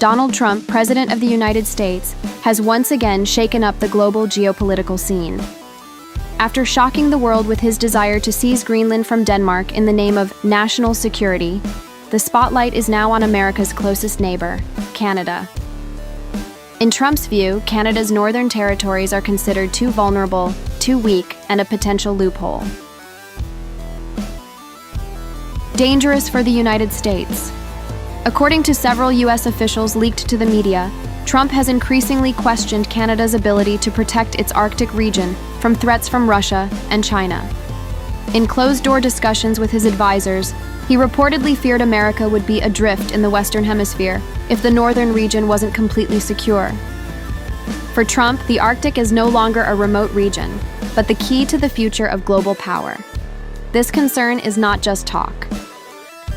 Donald Trump, President of the United States, has once again shaken up the global geopolitical scene. After shocking the world with his desire to seize Greenland from Denmark in the name of national security, the spotlight is now on America's closest neighbor, Canada. In Trump's view, Canada's northern territories are considered too vulnerable, too weak, and a potential loophole. Dangerous for the United States. According to several U.S. officials leaked to the media, Trump has increasingly questioned Canada's ability to protect its Arctic region from threats from Russia and China. In closed-door discussions with his advisors, he reportedly feared America would be adrift in the Western Hemisphere if the northern region wasn't completely secure. For Trump, the Arctic is no longer a remote region, but the key to the future of global power. This concern is not just talk.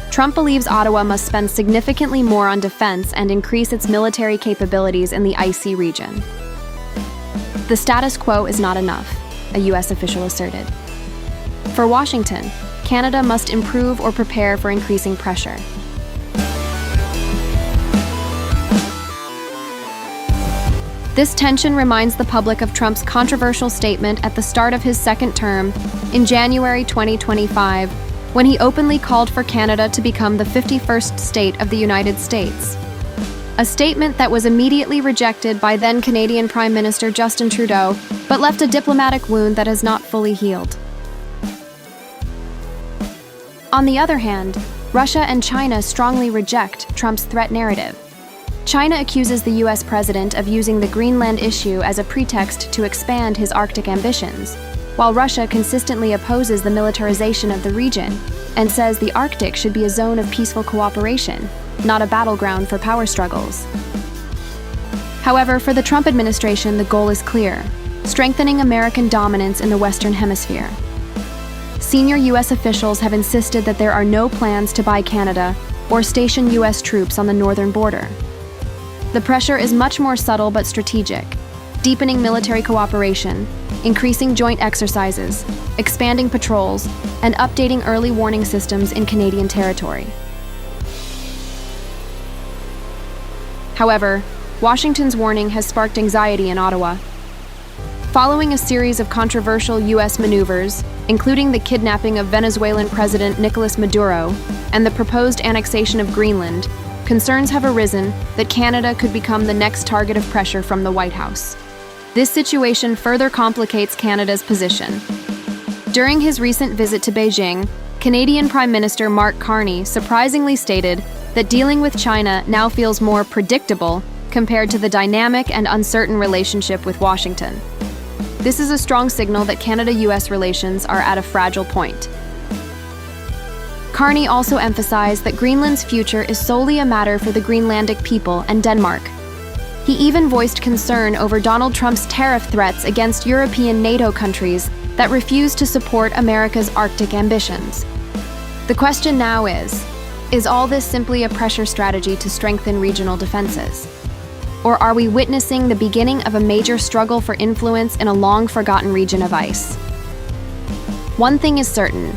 Trump believes Ottawa must spend significantly more on defense and increase its military capabilities in the icy region. The status quo is not enough, a U.S. official asserted. For Washington, Canada must improve or prepare for increasing pressure. This tension reminds the public of Trump's controversial statement at the start of his second term in January 2025, when he openly called for Canada to become the 51st state of the United States. A statement that was immediately rejected by then Canadian Prime Minister Justin Trudeau, but left a diplomatic wound that has not fully healed. On the other hand, Russia and China strongly reject Trump's threat narrative. China accuses the U.S. president of using the Greenland issue as a pretext to expand his Arctic ambitions, while Russia consistently opposes the militarization of the region and says the Arctic should be a zone of peaceful cooperation, not a battleground for power struggles. However, for the Trump administration, the goal is clear: strengthening American dominance in the Western Hemisphere. Senior U.S. officials have insisted that there are no plans to buy Canada or station U.S. troops on the northern border. The pressure is much more subtle but strategic: deepening military cooperation, increasing joint exercises, expanding patrols, and updating early warning systems in Canadian territory. However, Washington's warning has sparked anxiety in Ottawa. Following a series of controversial U.S. maneuvers, including the kidnapping of Venezuelan President Nicolas Maduro and the proposed annexation of Greenland, concerns have arisen that Canada could become the next target of pressure from the White House. This situation further complicates Canada's position. During his recent visit to Beijing, Canadian Prime Minister Mark Carney surprisingly stated that dealing with China now feels more predictable compared to the dynamic and uncertain relationship with Washington. This is a strong signal that Canada-US relations are at a fragile point. Carney also emphasized that Greenland's future is solely a matter for the Greenlandic people and Denmark. He even voiced concern over Donald Trump's tariff threats against European NATO countries that refuse to support America's Arctic ambitions. The question now is all this simply a pressure strategy to strengthen regional defenses? Or are we witnessing the beginning of a major struggle for influence in a long-forgotten region of ice? One thing is certain: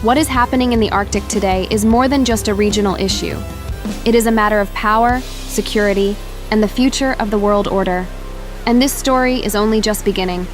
what is happening in the Arctic today is more than just a regional issue. It is a matter of power, security, and the future of the world order. And this story is only just beginning.